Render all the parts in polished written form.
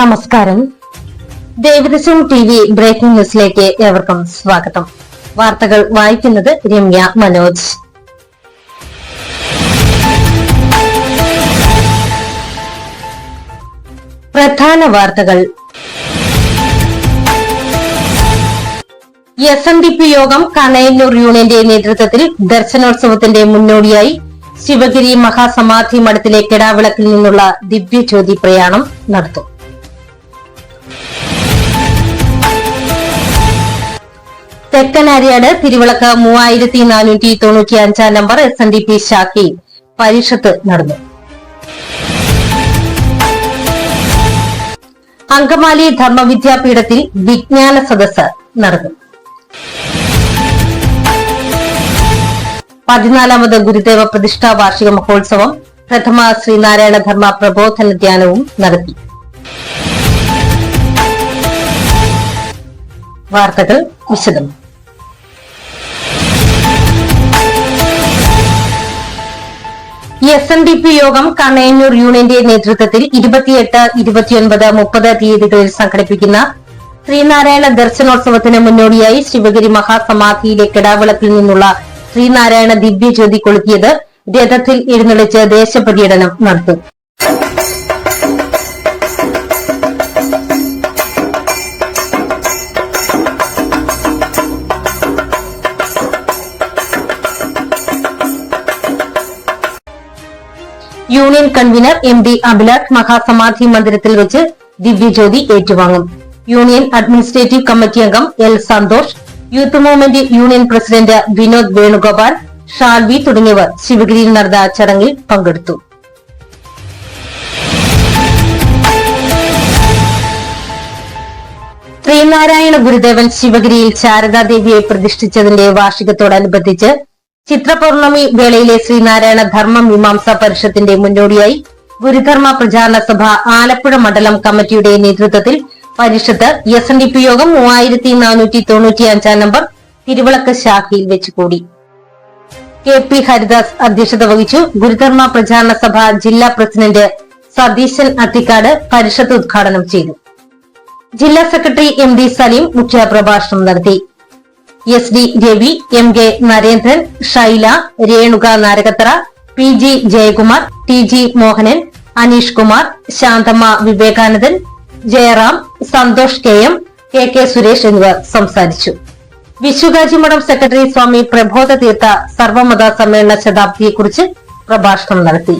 നമസ്കാരം. ദേവദശം TV breaking ന്യൂസിലേക്ക് ഏവർക്കും സ്വാഗതം. വാർത്തകൾ വായിക്കുന്നത് രമ്യ മനോജ്. പ്രധാന വാർത്തകൾ. SNDP യോഗം കണയന്നൂർ യൂണിയന്റെ നേതൃത്വത്തിൽ ദർശനോത്സവത്തിന്റെ മുന്നോടിയായി ശിവഗിരി മഹാസമാധി മഠത്തിലെ കെടാവിളക്കിൽ നിന്നുള്ള ദിവ്യജ്യോതി പ്രയാണം നടത്തും. തെക്കനാര്യാട് തിരുവിളക്ക് 3495 നമ്പർ SNDP ശാഖയിൽ പരിഷത്ത് നടന്നു. അങ്കമാലി ധർമ്മവിദ്യാപീഠത്തിൽ വിജ്ഞാന സദസ്സ് നടന്നു. 14ാമത് ഗുരുദേവ പ്രതിഷ്ഠാ വാർഷിക മഹോത്സവം പ്രഥമ ശ്രീനാരായണ ധർമ്മ പ്രബോധന ധ്യാനവും നടത്തി. വാർത്തകൾ വിശദമായി. SNDP യോഗം കണയന്നൂർ യൂണിയന്റെ നേതൃത്വത്തിൽ 28, 29, 30 തീയതികളിൽ സംഘടിപ്പിക്കുന്ന ശ്രീനാരായണ ദർശനോത്സവത്തിന് മുന്നോടിയായി ശിവഗിരി മഹാസമാധിയിലെ കെടാവിളക്കിൽ നിന്നുള്ള ശ്രീനാരായണ ദിവ്യജ്യോതി കൊളുത്തിയത് രഥത്തിൽ എഴുന്നള്ളിച്ച് ദേശപര്യടനം നടത്തും. യൂണിയൻ കൺവീനർ MD അഭിലാഷ് മഹാസമാധി മന്ദിരത്തിൽ വെച്ച് ദിവ്യജ്യോതി ഏറ്റുവാങ്ങും. യൂണിയൻ അഡ്മിനിസ്ട്രേറ്റീവ് കമ്മിറ്റി അംഗം L Santhosh, youth movement union president Vinod Venugopal, Shalvi തുടങ്ങിയവർ ശിവഗിരിയിൽ നടന്ന ചടങ്ങിൽ പങ്കെടുത്തു. ശ്രീനാരായണ ഗുരുദേവൻ ശിവഗിരിയിൽ ശാരദാദേവിയെ പ്രതിഷ്ഠിച്ചതിന്റെ വാർഷികത്തോടനുബന്ധിച്ച് ചിത്രപൗർണമി വേളയിലെ ശ്രീനാരായണ ധർമ്മ മീമാംസ പരിഷത്തിന്റെ മുന്നോടിയായി ഗുരുധർമ്മ പ്രചാരണ സഭ ആലപ്പുഴ മണ്ഡലം കമ്മിറ്റിയുടെ നേതൃത്വത്തിൽ പരിഷത്ത് SNDP യോഗം 3495 നമ്പർ തിരുവിളക്ക് ശാഖയിൽ വെച്ച് കൂടി. KP ഹരിദാസ് അധ്യക്ഷത വഹിച്ചു. ഗുരുധർമ്മ പ്രചാരണ സഭ ജില്ലാ പ്രസിഡന്റ് സതീശൻ അത്തിക്കാട് പരിഷത്ത് ഉദ്ഘാടനം ചെയ്തു. ജില്ലാ സെക്രട്ടറി MD സലീം മുഖ്യപ്രഭാഷണം നടത്തി. SD Ravi, MK Narendran, Shaila, Renuka Narakathara, PG Jayakumar, TG Mohanan, Aneesh Kumar, Shanthamma വിവേകാനന്ദൻ, ജയറാം, സന്തോഷ് KM, KK സുരേഷ് എന്നിവർ സംസാരിച്ചു. വിശ്വകാജിമഠം സെക്രട്ടറി സ്വാമി പ്രബോധ തീർത്ഥ സർവമത സമ്മേളന ശതാബ്ദിയെക്കുറിച്ച് പ്രഭാഷണം നടത്തി.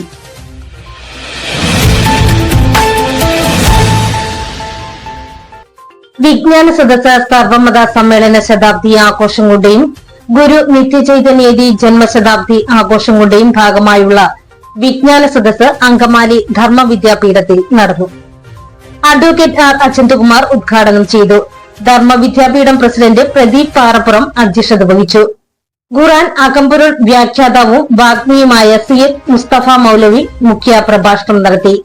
വിജ്ഞാന സദസ്സ് സർവമത സമ്മേളന ശതാബ്ദി ആഘോഷങ്ങളുടെയും ഗുരു നിത്യചൈതന്യേതി ജന്മശതാബ്ദി ആഘോഷങ്ങളുടെയും ഭാഗമായുള്ള വിജ്ഞാന സദസ്സ് അങ്കമാലി ധർമ്മവിദ്യാപീഠത്തിൽ നടന്നു. അഡ്വക്കേറ്റ് R അച്യുതകുമാർ ഉദ്ഘാടനം ചെയ്തു. ധർമ്മവിദ്യാപീഠം പ്രസിഡന്റ് പ്രദീപ് പാറപ്പുറം അധ്യക്ഷത വഹിച്ചു. ഖുർആൻ അകമ്പൊരുൾ വ്യാഖ്യാതാവും വാഗ്മിയുമായ സയ്യിദ് മുസ്തഫ മൗലവി മുഖ്യ പ്രഭാഷണം നടത്തി.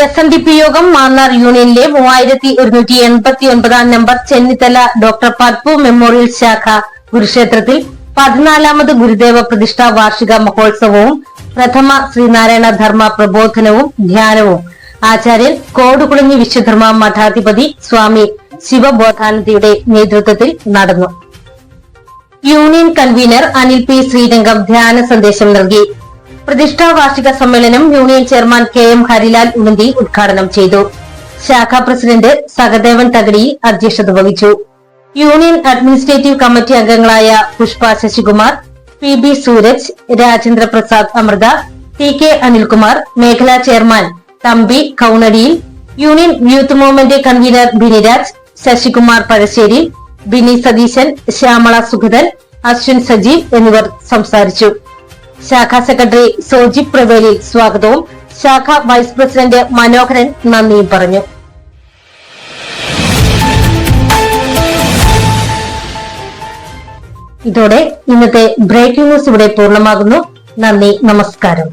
SNDP യോഗം മാന്നാർ യൂണിയനിലെ 3189 number Chennithala doctor Palpu memorial ശാഖ ഗുരുക്ഷേത്രത്തിൽ 14ാമത് ഗുരുദേവ പ്രതിഷ്ഠാ വാർഷിക മഹോത്സവവും പ്രഥമ ശ്രീനാരായണ ധർമ്മ പ്രബോധനവും ധ്യാനവും ആചാര്യൻ കോടുകുളഞ്ഞി വിശ്വധർമ്മ മഠാധിപതി സ്വാമി ശിവബോധാനന്ദയുടെ നേതൃത്വത്തിൽ നടന്നു. Union convener Anil P Sreerangam ധ്യാന സന്ദേശം നൽകി. പ്രതിഷ്ഠാ വാർഷിക സമ്മേളനം യൂണിയൻ ചെയർമാൻ KM ഹരിലാൽ ഉണന്തി ഉദ്ഘാടനം ചെയ്തു. ശാഖാ പ്രസിഡന്റ് സഹദേവൻ തകടി അധ്യക്ഷത വഹിച്ചു. യൂണിയൻ അഡ്മിനിസ്ട്രേറ്റീവ് കമ്മിറ്റി അംഗങ്ങളായ പുഷ്പ ശശികുമാർ, PB സൂരജ്, രാജേന്ദ്ര പ്രസാദ് അമൃത, TK അനിൽകുമാർ, മേഖലാ ചെയർമാൻ തമ്പി കൌണടിയിൽ, union youth movement convener Biniraj, Sasikumar Pazhassery, Bini Satheesan, Shyamala Sugathan, Ashwin Sajeev എന്നിവർ സംസാരിച്ചു. ശാഖാ സെക്രട്ടറി സോജിബ് പ്രവേലി സ്വാഗതവും ശാഖ വൈസ് പ്രസിഡന്റ് മനോഹരൻ നന്ദിയും പറഞ്ഞു. ഇതോടെ ഇന്നത്തെ ബ്രേക്കിംഗ് ന്യൂസ് ഇവിടെ പൂർണ്ണമാകുന്നു. നന്ദി, നമസ്കാരം.